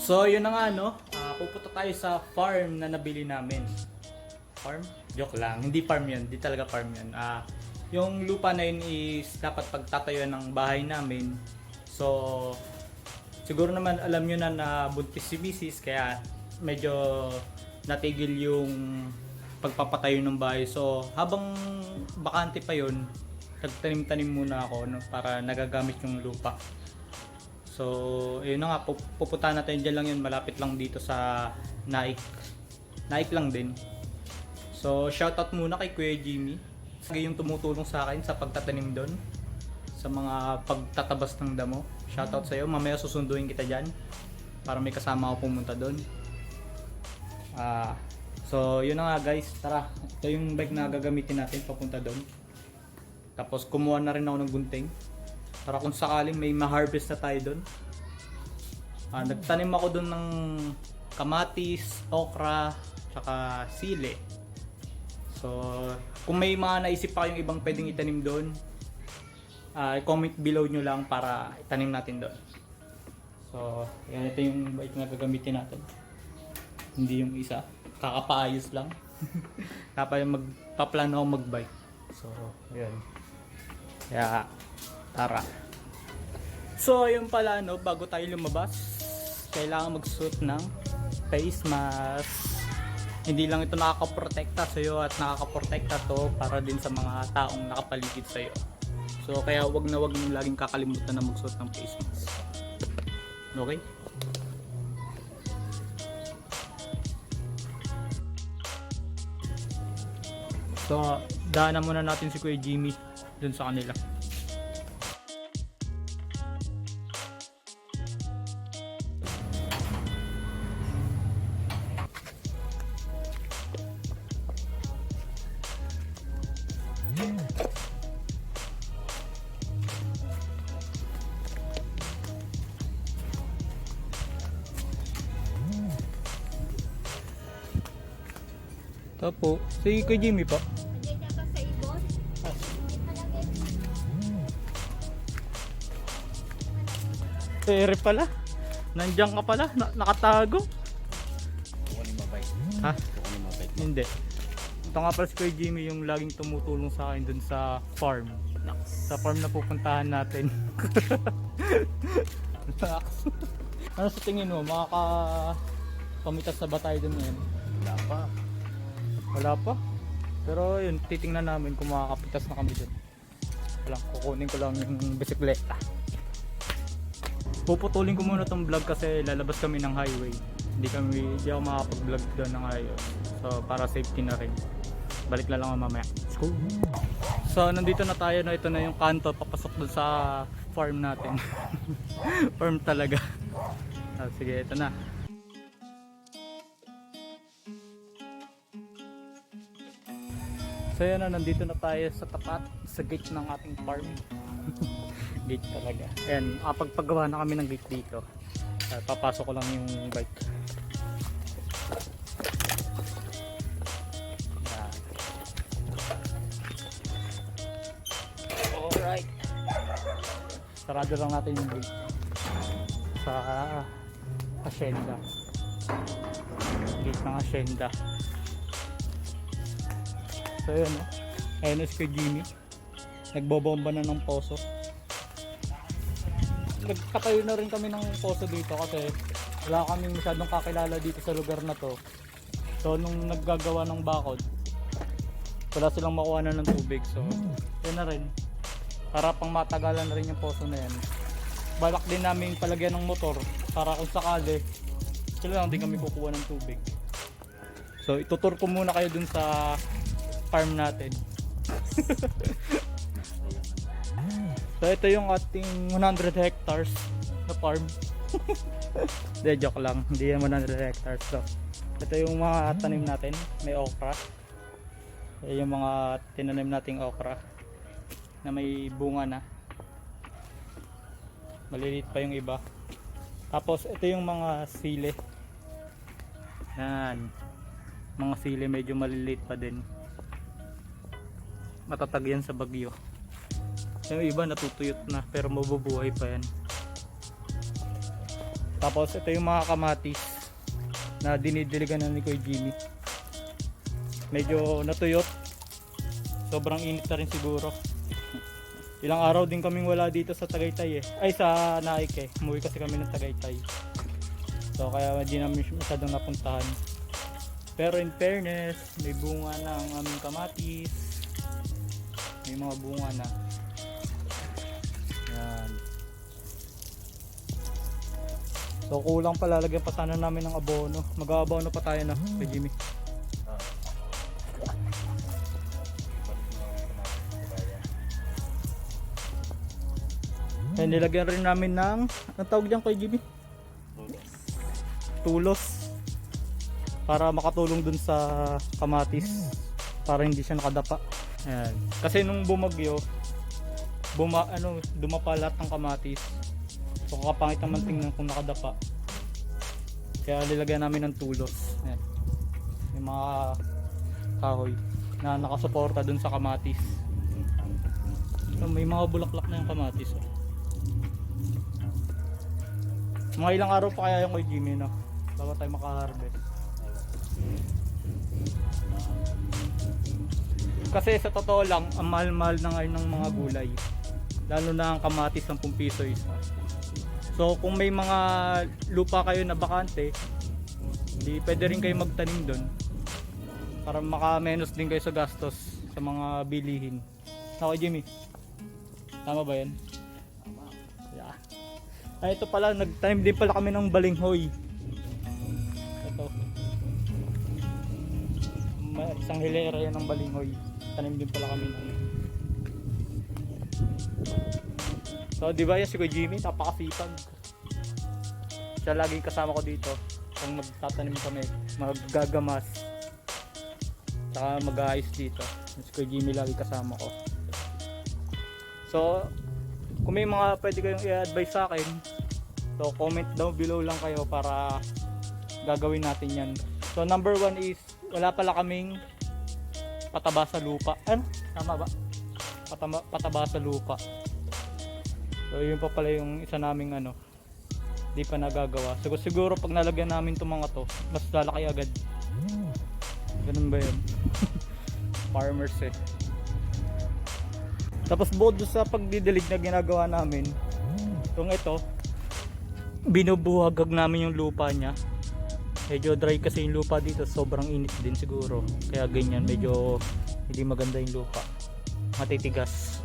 So yun na nga no, pupunta tayo sa farm na nabili namin. Farm? Joke lang, hindi farm yun, hindi talaga farm yun. Yung lupa na yun is dapat pagtatayuan ng bahay namin. So siguro naman alam nyo na buntis si Mrs. kaya medyo natigil yung pagpapatayo ng bahay. So habang bakante pa yun, nagtanim-tanim muna ako no, para nagagamit yung lupa. So, yun na nga, pupuntahan natin dyan lang yun, malapit lang dito sa Naik. Naik lang din. So, shoutout muna kay Kuya Jimmy. Yung tumutulong sa akin sa pagtatanim doon. Sa mga pagtatabas ng damo. Shoutout sa iyo, mamaya susunduin kita dyan. Para may kasama ako pumunta doon. So, yun na nga guys, tara. Ito yung bike na gagamitin natin papunta doon. Tapos, kumuha na rin ako ng gunting. Para kung sakaling may ma-harvest na tayo doon. Nagtanim ako doon ng kamatis, okra, tsaka sili. So, kung may mga naisip pa kayong ibang pwedeng itanim doon, comment below nyo lang para itanim natin doon. So, yan, ito yung bike na gagamitin natin. Hindi yung isa. Kakapaayos lang. Tapos magpaplano ako mag-bike. So, yan. Kaya, tara. So, yun pala no, bago tayo lumabas, kailangan magsuot ng face mask. Hindi lang ito nakakaprotekta sa iyo at nakakaprotekta to para din sa mga taong nakapaligid sa iyo. So, kaya wag na wag mong laging kakalimutan na magsuot ng face mask. Okay? So, daanan muna natin si Kuya Jimmy dun sa kanila. Tapo, si Kuya Jimmy pa. Ere pala. Nandiyan ka pala, nakatago. Kukunin mo bike. Ha? Kukunin mo bike. Hindi. Ito nga pala si Kuya Jimmy yung laging tumutulong sa akin dun sa farm. Sa farm na pupuntahan natin. Ano sa tingin mo? Makakapamitas na ba tayo dun ngayon? Wala pa. Wala pa. Pero yun, titingnan namin kung makakapitas na kami dun. Wala, kukunin ko lang yung bisikleta. Puputulin ko muna tong vlog kasi lalabas kami ng highway. Hindi ako makakapag-vlog doon ng highway. So para safety na rin. Balik na lang ako mamaya. Let's go! So nandito na tayo na, ito na yung kanto papasok doon sa farm natin. Farm talaga. Sige, ito na. So yan na, nandito na tayo sa tapat, sa gate ng ating farm. Gate talaga. Ayan, pagpagawa na kami ng gate dito. Papasok ko lang yung bike. Ayan. Alright. Sarado lang natin yung gate. Sa hacienda. Gate ng hacienda. So yun, ayun na si Kuya Jimmy. Nagbobomba na ng poso. Nagkatayo na rin kami ng poso dito kasi wala kaming masyadong kakilala dito sa lugar na to. So nung naggagawa ng bakod, wala silang makuha na ng tubig. So yun na rin, para pang matagalan na rin yung poso na yan. Balak din namin palagyan ng motor para kung sakali sila lang din kami kukuha ng tubig. So itutur ko muna kayo dun sa farm natin. So ito yung ating 100 hectares na farm. De, joke lang, hindi yan 100 hectares. So ito yung mga tanim natin, may okra. Ito yung mga tinanim nating okra na may bunga na. Maliliit pa yung iba. Tapos ito yung mga sili. Yan. Mga sili medyo maliliit pa din. Matatag yan sa bagyo. Yung iba natutuyot na pero mabubuhay pa yan. Tapos ito yung mga kamatis na dinidiligan na ni Kuya Jimmy. Medyo natuyot. Sobrang init na rin siguro. Ilang araw din kaming wala dito sa Tagaytay eh. Ay sa Naik eh. Umuwi kasi kami ng Tagaytay. So kaya hindi namin masyadong napuntahan. Pero in fairness, may bunga na ang aming kamatis. May mga bunga na. Yan. So kulang pa, lalagyan pa sana namin ng abono. Mag-aabono pa tayo na kay Jimmy. And nilagyan rin namin ng, anong tawag dyan kay Jimmy? Tulos. Para makatulong dun sa kamatis. Para hindi siya nakadapa. Ayan. Kasi nung bumagyo, dumapa lahat ng kamatis. So kakapangit naman tingnan kung nakadapa. Kaya nilagyan namin ng tulos. Ayan. Yung mga kahoy na nakasuporta dun sa kamatis. So, may mga bulaklak na yung kamatis. Oh. Mga ilang araw pa kaya yung kay Jimmy, no? Bago tayo makaharvest. Kasi sa totoo lang, ang mahal-mahal na ngayon ng mga gulay. Lalo na ang kamatis, 10 piso isa. So kung may mga lupa kayo na bakante, hindi pwede rin kayo magtanim doon. Para maka-menos din kayo sa gastos sa mga bilihin. Okay Jimmy? Tama ba yan? Tama. Yeah. Ay ito pala, nagtanim din pala kami ng balinghoy. Ito. Isang hilera yan ng balinghoy. Tanim din pala kami ng. So di ba yan si Kuya Jimmy, napakasipag. Siya laging kasama ko dito. Kung magtatanim kami, maggagamas. Tsaka mag-aayos dito. Si Kuya Jimmy lagi kasama ko. So kung may mga pwede kayong i-advise sa akin, so comment down below lang kayo para gagawin natin yan. So number 1 is wala pala kaming pataba sa lupa. Ano? Tama ba? Pataba sa lupa. So yun pa pala yung isa naming di pa nagagawa. Siguro pag nalagyan namin itong mga to, mas lalaki agad. Ganun ba yun? Farmers eh. Tapos bukod sa pagdidilig na ginagawa namin, itong ito, binubuhagag namin yung lupa niya. Medyo dry kasi yung lupa dito, sobrang init din siguro. Kaya ganyan, medyo hindi maganda yung lupa. Matitigas.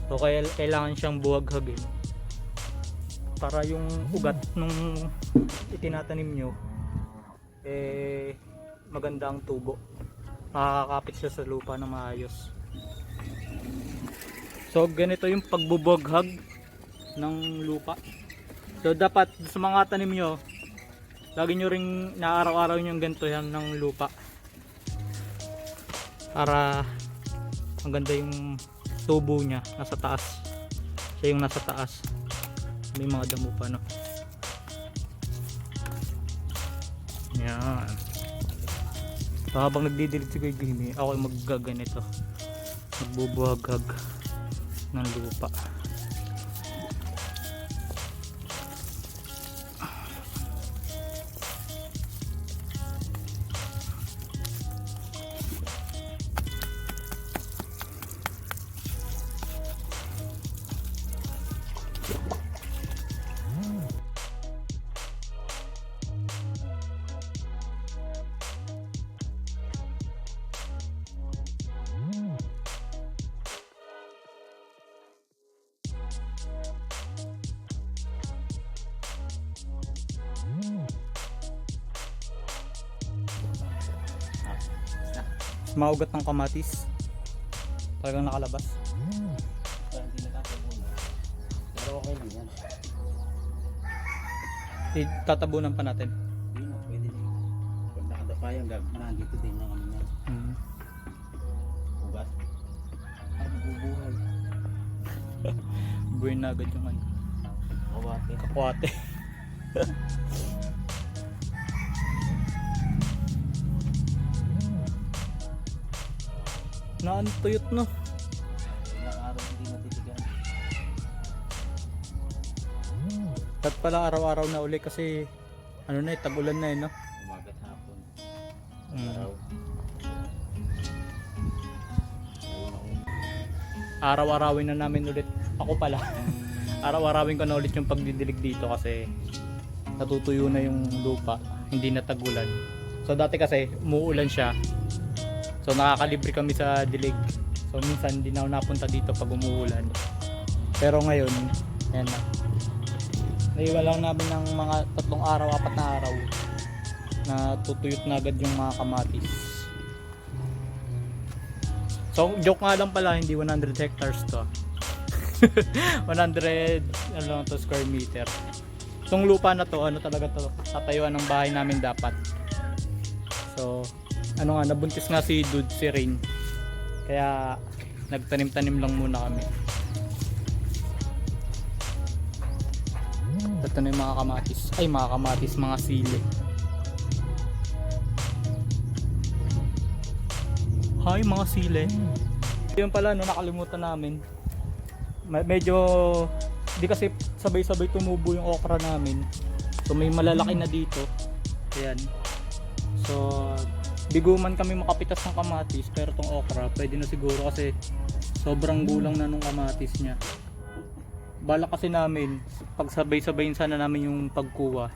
So kaya kailangan siyang buhaghagin para yung ugat nung itinatanim nyo maganda ang tubo, makakapit siya sa lupa na maayos. So ganito yung pagbubuhaghag ng lupa. So dapat sa mga tanim nyo, lagi nyo ring naaraw-araw nyo ganito yan ng lupa para maganda yung tubo niya, nasa taas. Siya yung nasa taas. May mga damo pa, no? Yan. So habang nagdidilig si Kuya Jimmy, ako ay maggaganito. Magbubuhaghag ng lupa. Maugat ng kamatis. Talagang nakalabas. Parang hindi natatabunan. Pero okay lang yan. Tatabunan pa natin. Hindi na, pwede na. Pag nakadapa yan, nandito din lang kami yan. Ugat. Ay, nabubuhay. Buhay na agad yung Kawate. kakwate. Naantuyot no. Ilang araw hindi matitigan. pala araw-araw na uli kasi ano na tag-ulan na no? Umagat hapon. Mm. Araw. Araw-arawin na namin ulit. Ako pala. Araw-arawin ko na ulit yung pagdidilig dito kasi natutuyo na yung lupa. Hindi na tag-ulan. So dati kasi umuulan siya. So nakakalibre kami sa dilig. So minsan hindi na ako napunta dito pag umuulan. Pero ngayon, ayan na. Naiwan lang namin ng mga 3 araw, 4 na araw na tutuyot na agad yung mga kamatis. So joke nga lang pala, hindi 100 hectares to. 100 ano lang to, square meter. Itong lupa na to, ano talaga to, tatayuan ng bahay namin dapat. So ano nga, nabuntis nga si Dude, si Rain. Kaya nagtanim-tanim lang muna kami. Ito na yung mga kamatis. Ay, mga kamatis, mga sili. Hi, mga sili. Yun pala, no, nakalimutan namin. Medyo, di kasi sabay-sabay tumubo yung okra namin. So, may malalaki na dito. Ayan. So, bigo man kami makapitas ng kamatis, pero tong okra, pwede na siguro kasi sobrang gulang na nung kamatis niya. Balak kasi namin pagsabay-sabayin sana namin yung pagkuha,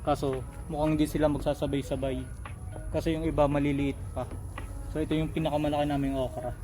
kaso mukhang hindi sila magsasabay-sabay kasi yung iba maliliit pa. So ito yung pinakamalaki naming okra.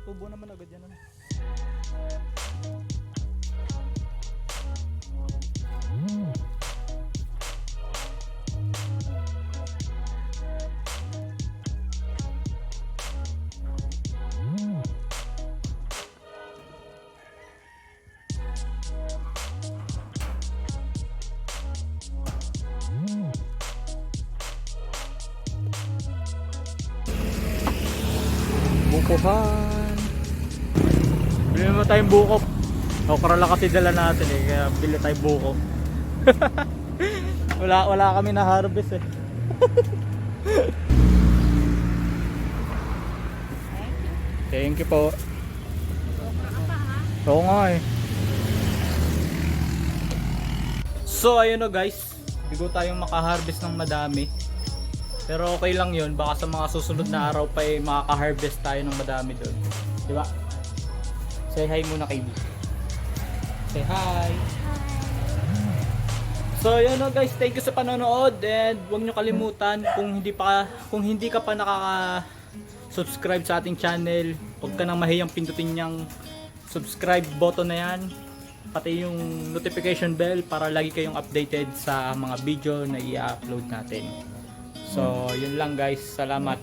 Tutubo naman agad yan. Ano? Bukuhan. Bili mo tayong buko. Okra lang kasi dala natin eh, kaya bili tayong buko. wala kami na harvest eh. Thank you po. Oo nga eh. So ayun o guys, bigo tayong makaharvest ng madami. Pero okay lang yun, baka sa mga susunod na araw pa eh, makaka-harvest tayo ng madami doon. Diba? Say hi muna kay B. Say hi! So yun o guys, thank you sa panonood and huwag nyo kalimutan kung hindi ka pa nakaka-subscribe sa ating channel, huwag ka nang mahiyang pindutin yung subscribe button na yan, pati yung notification bell para lagi kayong updated sa mga video na i-upload natin. So, yun lang guys. Salamat.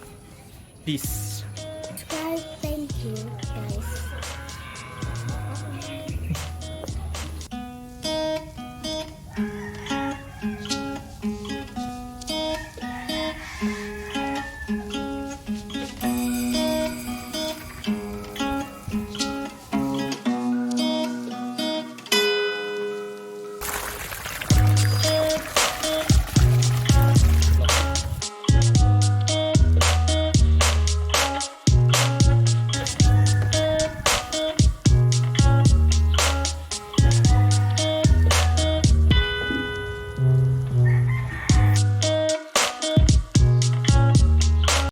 Peace. Subscribe, thank you.